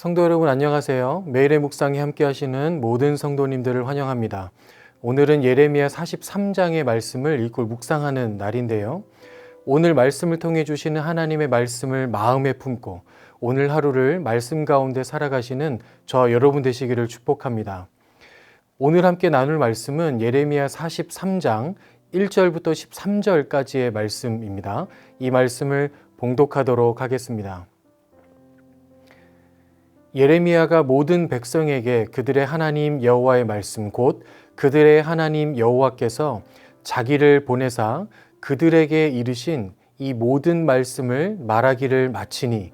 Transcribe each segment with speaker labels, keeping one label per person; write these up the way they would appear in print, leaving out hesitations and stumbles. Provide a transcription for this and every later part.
Speaker 1: 성도 여러분 안녕하세요. 매일의 묵상에 함께 하시는 모든 성도님들을 환영합니다. 오늘은 예레미야 43장의 말씀을 읽고 묵상하는 날인데요. 오늘 말씀을 통해 주시는 하나님의 말씀을 마음에 품고 오늘 하루를 말씀 가운데 살아가시는 저 여러분 되시기를 축복합니다. 오늘 함께 나눌 말씀은 예레미야 43장 1절부터 13절까지의 말씀입니다. 이 말씀을 봉독하도록 하겠습니다. 예레미야가 모든 백성에게 그들의 하나님 여호와의 말씀 곧 그들의 하나님 여호와께서 자기를 보내사 그들에게 이르신 이 모든 말씀을 말하기를 마치니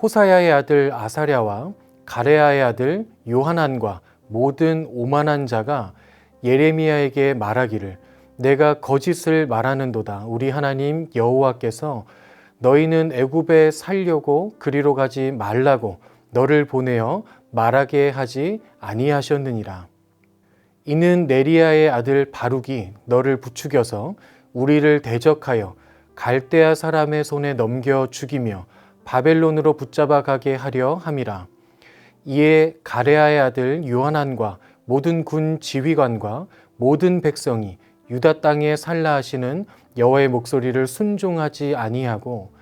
Speaker 1: 호사야의 아들 아사랴와 가레아의 아들 요하난과 모든 오만한 자가 예레미야에게 말하기를 내가 거짓을 말하는도다. 우리 하나님 여호와께서 너희는 애굽에 살려고 그리로 가지 말라고 너를 보내어 말하게 하지 아니하셨느니라. 이는 네리야의 아들 바룩이 너를 부추겨서 우리를 대적하여 갈대아 사람의 손에 넘겨 죽이며 바벨론으로 붙잡아 가게 하려 함이라. 이에 가레아의 아들 요하난과 모든 군 지휘관과 모든 백성이 유다 땅에 살라 하시는 여호와의 목소리를 순종하지 아니하고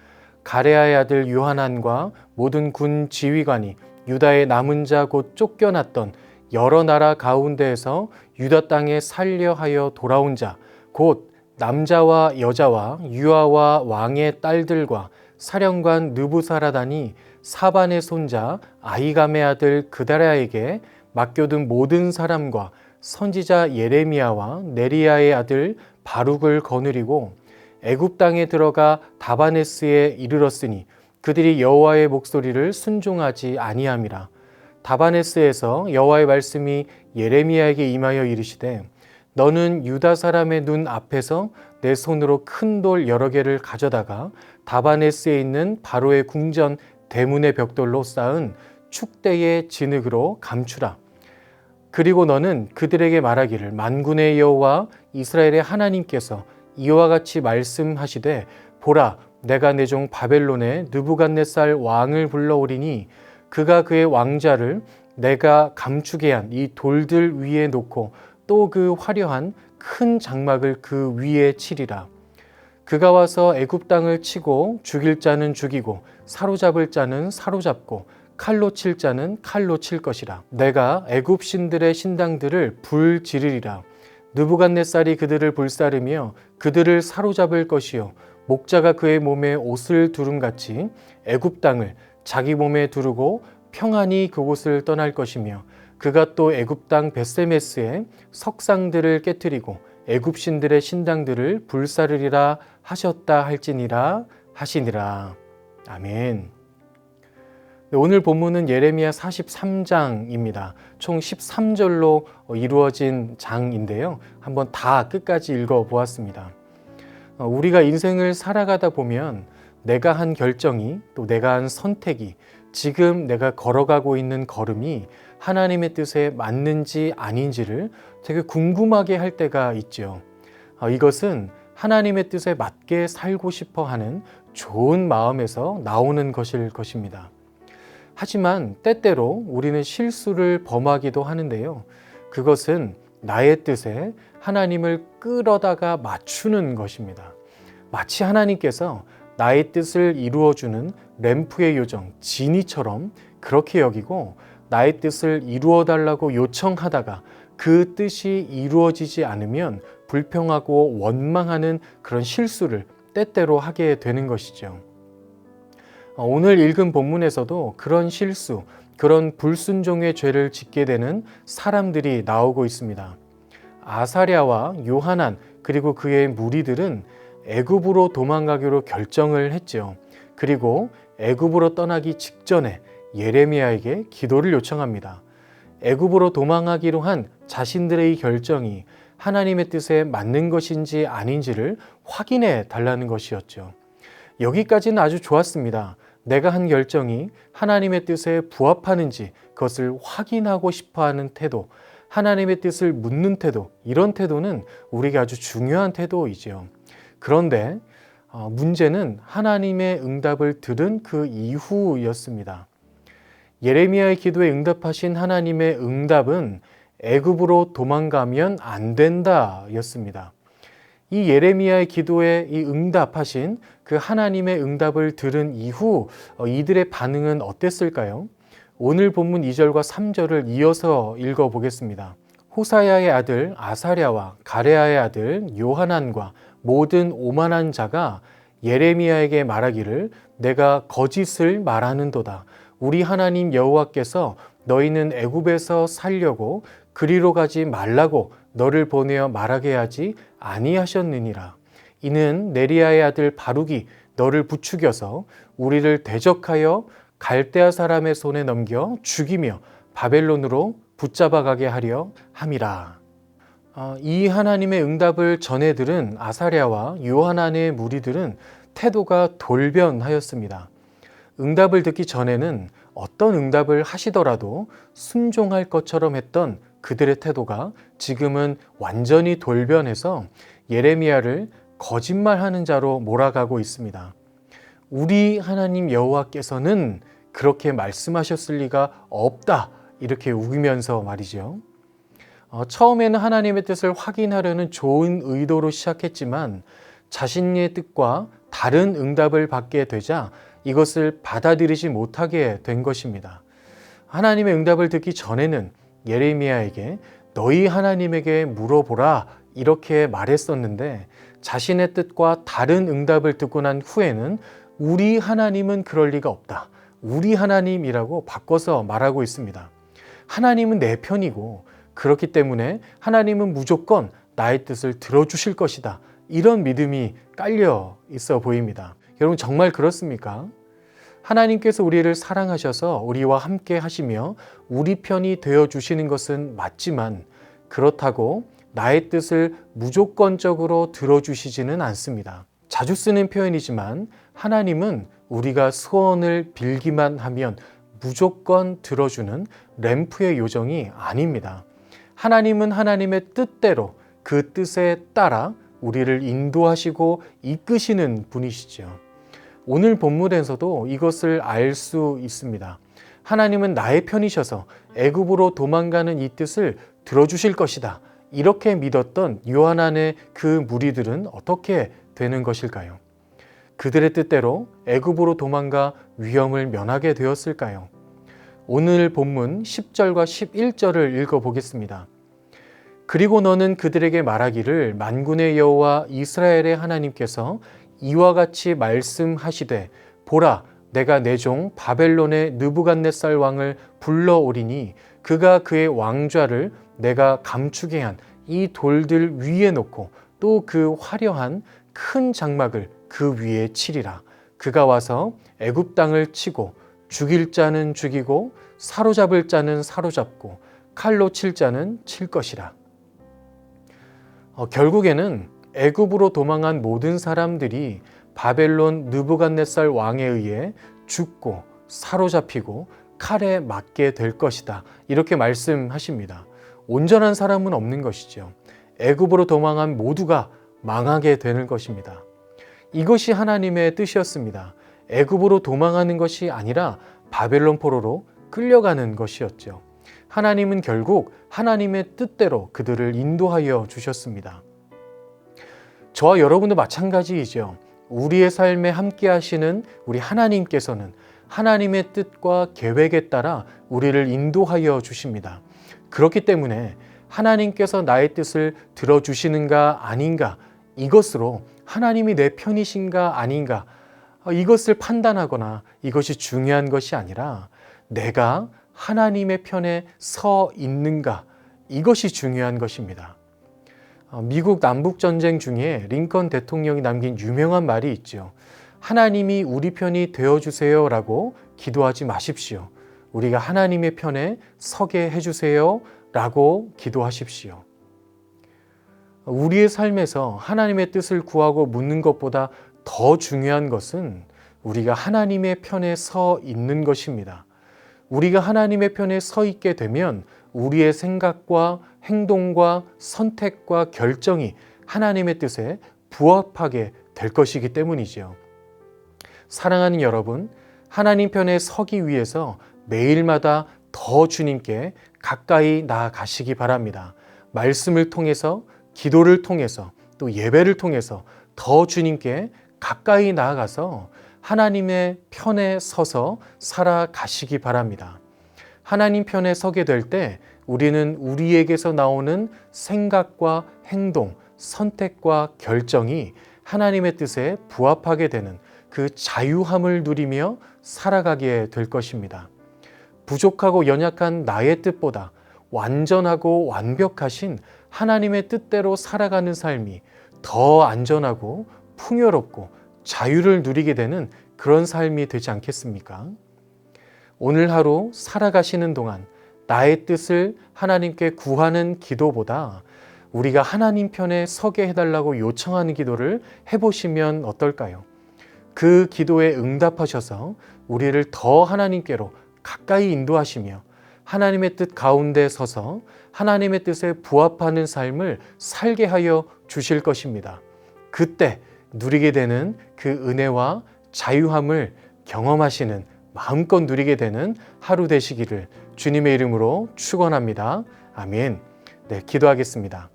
Speaker 1: 가레아의 아들 요하난과 모든 군 지휘관이 유다의 남은 자 곧 쫓겨났던 여러 나라 가운데에서 유다 땅에 살려 하여 돌아온 자 곧 남자와 여자와 유아와 왕의 딸들과 사령관 느부사라단이 사반의 손자 아히감의 아들 그다랴에게 맡겨둔 모든 사람과 선지자 예레미야와 네리야의 아들 바룩을 거느리고 애굽 땅에 들어가 다바네스에 이르렀으니 그들이 여호와의 목소리를 순종하지 아니함이라. 다바네스에서 여호와의 말씀이 예레미야에게 임하여 이르시되 너는 유다 사람의 눈 앞에서 내 손으로 큰 돌 여러 개를 가져다가 다바네스에 있는 바로의 궁전 대문의 벽돌로 쌓은 축대의 진흙으로 감추라. 그리고 너는 그들에게 말하기를 만군의 여호와 이스라엘의 하나님께서 이와 같이 말씀하시되 보라 내가 내 종 바벨론에 느부갓네살 왕을 불러오리니 그가 그의 왕자를 내가 감추게 한 이 돌들 위에 놓고 또 그 화려한 큰 장막을 그 위에 치리라. 그가 와서 애굽 땅을 치고 죽일 자는 죽이고 사로잡을 자는 사로잡고 칼로 칠 자는 칼로 칠 것이라. 내가 애굽 신들의 신당들을 불 지르리라. 느부갓네살이 그들을 불사르며 그들을 사로잡을 것이요 목자가 그의 몸에 옷을 두름같이 애굽 땅을 자기 몸에 두르고 평안히 그곳을 떠날 것이며 그가 또 애굽 땅 벳세메스의 석상들을 깨뜨리고 애굽 신들의 신당들을 불사르리라 하셨다 할지니라 하시니라. 아멘. 오늘 본문은 예레미야 43장입니다. 총 13절로 이루어진 장인데요. 한번 다 끝까지 읽어보았습니다. 우리가 인생을 살아가다 보면 내가 한 결정이 또 내가 한 선택이 지금 내가 걸어가고 있는 걸음이 하나님의 뜻에 맞는지 아닌지를 되게 궁금하게 할 때가 있죠. 이것은 하나님의 뜻에 맞게 살고 싶어 하는 좋은 마음에서 나오는 것일 것입니다. 하지만 때때로 우리는 실수를 범하기도 하는데요. 그것은 나의 뜻에 하나님을 끌어다가 맞추는 것입니다. 마치 하나님께서 나의 뜻을 이루어주는 램프의 요정 지니처럼 그렇게 여기고 나의 뜻을 이루어달라고 요청하다가 그 뜻이 이루어지지 않으면 불평하고 원망하는 그런 실수를 때때로 하게 되는 것이죠. 오늘 읽은 본문에서도 그런 실수, 그런 불순종의 죄를 짓게 되는 사람들이 나오고 있습니다. 아사랴와 요하난 그리고 그의 무리들은 애굽으로 도망가기로 결정을 했죠. 그리고 애굽으로 떠나기 직전에 예레미야에게 기도를 요청합니다. 애굽으로 도망하기로 한 자신들의 결정이 하나님의 뜻에 맞는 것인지 아닌지를 확인해 달라는 것이었죠. 여기까지는 아주 좋았습니다. 내가 한 결정이 하나님의 뜻에 부합하는지 그것을 확인하고 싶어하는 태도, 하나님의 뜻을 묻는 태도, 이런 태도는 우리에게 아주 중요한 태도이죠. 그런데 문제는 하나님의 응답을 들은 그 이후였습니다. 예레미야의 기도에 응답하신 하나님의 응답은 애굽으로 도망가면 안 된다 였습니다. 이 예레미야의 기도에 이 응답하신 그 하나님의 응답을 들은 이후 이들의 반응은 어땠을까요? 오늘 본문 2절과 3절을 이어서 읽어보겠습니다. 호사야의 아들 아사랴와 가레아의 아들 요하난과 모든 오만한 자가 예레미야에게 말하기를 내가 거짓을 말하는도다. 우리 하나님 여호와께서 너희는 애굽에서 살려고 그리로 가지 말라고 너를 보내어 말하게 하지 아니하셨느니라. 이는 네리야의 아들 바룩이 너를 부추겨서 우리를 대적하여 갈대아 사람의 손에 넘겨 죽이며 바벨론으로 붙잡아가게 하려 함이라. 이 하나님의 응답을 전해 들은 아사랴와 요하난의 무리들은 태도가 돌변하였습니다. 응답을 듣기 전에는 어떤 응답을 하시더라도 순종할 것처럼 했던 그들의 태도가 지금은 완전히 돌변해서 예레미야를 거짓말하는 자로 몰아가고 있습니다. 우리 하나님 여호와께서는 그렇게 말씀하셨을 리가 없다, 이렇게 우기면서 말이죠. 처음에는 하나님의 뜻을 확인하려는 좋은 의도로 시작했지만 자신의 뜻과 다른 응답을 받게 되자 이것을 받아들이지 못하게 된 것입니다. 하나님의 응답을 듣기 전에는 예레미야에게 너희 하나님에게 물어보라 이렇게 말했었는데 자신의 뜻과 다른 응답을 듣고 난 후에는 우리 하나님은 그럴 리가 없다. 우리 하나님이라고 바꿔서 말하고 있습니다. 하나님은 내 편이고 그렇기 때문에 하나님은 무조건 나의 뜻을 들어주실 것이다. 이런 믿음이 깔려 있어 보입니다. 여러분 정말 그렇습니까? 하나님께서 우리를 사랑하셔서 우리와 함께 하시며 우리 편이 되어 주시는 것은 맞지만 그렇다고 나의 뜻을 무조건적으로 들어주시지는 않습니다. 자주 쓰는 표현이지만 하나님은 우리가 소원을 빌기만 하면 무조건 들어주는 램프의 요정이 아닙니다. 하나님은 하나님의 뜻대로 그 뜻에 따라 우리를 인도하시고 이끄시는 분이시죠. 오늘 본문에서도 이것을 알 수 있습니다. 하나님은 나의 편이셔서 애굽으로 도망가는 이 뜻을 들어주실 것이다. 이렇게 믿었던 요하난의 그 무리들은 어떻게 되는 것일까요? 그들의 뜻대로 애굽으로 도망가 위험을 면하게 되었을까요? 오늘 본문 10절과 11절을 읽어보겠습니다. 그리고 너는 그들에게 말하기를 만군의 여호와 이스라엘의 하나님께서 이와 같이 말씀하시되 보라 내가 내 종 바벨론의 느부갓네살 왕을 불러오리니 그가 그의 왕좌를 내가 감추게 한 이 돌들 위에 놓고 또 그 화려한 큰 장막을 그 위에 치리라. 그가 와서 애굽 땅을 치고 죽일 자는 죽이고 사로잡을 자는 사로잡고 칼로 칠 자는 칠 것이라. 결국에는 애굽으로 도망한 모든 사람들이 바벨론 느부갓네살 왕에 의해 죽고 사로잡히고 칼에 맞게 될 것이다. 이렇게 말씀하십니다. 온전한 사람은 없는 것이죠. 애굽으로 도망한 모두가 망하게 되는 것입니다. 이것이 하나님의 뜻이었습니다. 애굽으로 도망하는 것이 아니라 바벨론 포로로 끌려가는 것이었죠. 하나님은 결국 하나님의 뜻대로 그들을 인도하여 주셨습니다. 저와 여러분도 마찬가지이죠. 우리의 삶에 함께 하시는 우리 하나님께서는 하나님의 뜻과 계획에 따라 우리를 인도하여 주십니다. 그렇기 때문에 하나님께서 나의 뜻을 들어주시는가 아닌가, 이것으로 하나님이 내 편이신가 아닌가, 이것을 판단하거나 이것이 중요한 것이 아니라 내가 하나님의 편에 서 있는가, 이것이 중요한 것입니다. 미국 남북전쟁 중에 링컨 대통령이 남긴 유명한 말이 있죠. 하나님이 우리 편이 되어주세요 라고 기도하지 마십시오. 우리가 하나님의 편에 서게 해주세요 라고 기도하십시오. 우리의 삶에서 하나님의 뜻을 구하고 묻는 것보다 더 중요한 것은 우리가 하나님의 편에 서 있는 것입니다. 우리가 하나님의 편에 서 있게 되면 우리의 생각과 행동과 선택과 결정이 하나님의 뜻에 부합하게 될 것이기 때문이죠. 사랑하는 여러분, 하나님 편에 서기 위해서 매일마다 더 주님께 가까이 나아가시기 바랍니다. 말씀을 통해서, 기도를 통해서, 또 예배를 통해서 더 주님께 가까이 나아가서 하나님의 편에 서서 살아가시기 바랍니다. 하나님 편에 서게 될 때 우리는 우리에게서 나오는 생각과 행동, 선택과 결정이 하나님의 뜻에 부합하게 되는 그 자유함을 누리며 살아가게 될 것입니다. 부족하고 연약한 나의 뜻보다 완전하고 완벽하신 하나님의 뜻대로 살아가는 삶이 더 안전하고 풍요롭고 자유를 누리게 되는 그런 삶이 되지 않겠습니까? 오늘 하루 살아가시는 동안 나의 뜻을 하나님께 구하는 기도보다 우리가 하나님 편에 서게 해달라고 요청하는 기도를 해보시면 어떨까요? 그 기도에 응답하셔서 우리를 더 하나님께로 가까이 인도하시며 하나님의 뜻 가운데 서서 하나님의 뜻에 부합하는 삶을 살게 하여 주실 것입니다. 그때 누리게 되는 그 은혜와 자유함을 경험하시는, 마음껏 누리게 되는 하루 되시기를 주님의 이름으로 축원합니다. 아멘. 네, 기도하겠습니다.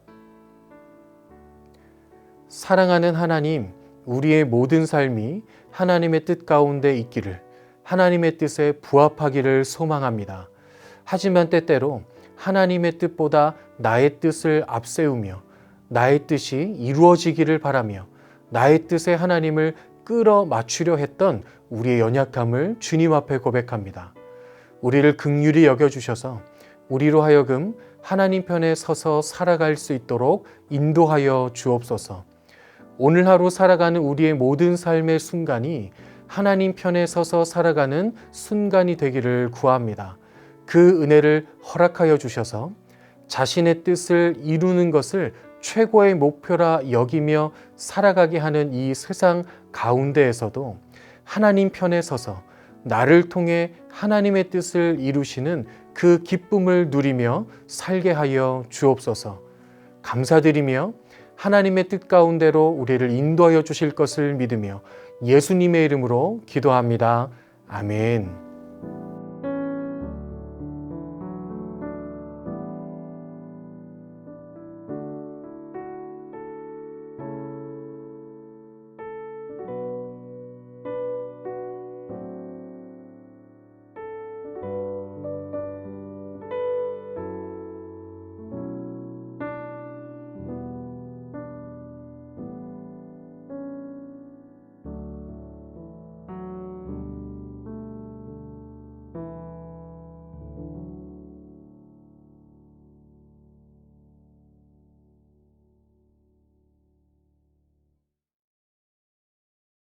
Speaker 1: 사랑하는 하나님, 우리의 모든 삶이 하나님의 뜻 가운데 있기를, 하나님의 뜻에 부합하기를 소망합니다. 하지만 때때로 하나님의 뜻보다 나의 뜻을 앞세우며 나의 뜻이 이루어지기를 바라며 나의 뜻에 하나님을 끌어 맞추려 했던 우리의 연약함을 주님 앞에 고백합니다. 우리를 긍휼히 여겨주셔서 우리로 하여금 하나님 편에 서서 살아갈 수 있도록 인도하여 주옵소서. 오늘 하루 살아가는 우리의 모든 삶의 순간이 하나님 편에 서서 살아가는 순간이 되기를 구합니다. 그 은혜를 허락하여 주셔서 자신의 뜻을 이루는 것을 최고의 목표라 여기며 살아가게 하는 이 세상 가운데에서도 하나님 편에 서서 나를 통해 하나님의 뜻을 이루시는 그 기쁨을 누리며 살게 하여 주옵소서. 감사드리며 하나님의 뜻 가운데로 우리를 인도하여 주실 것을 믿으며 예수님의 이름으로 기도합니다. 아멘.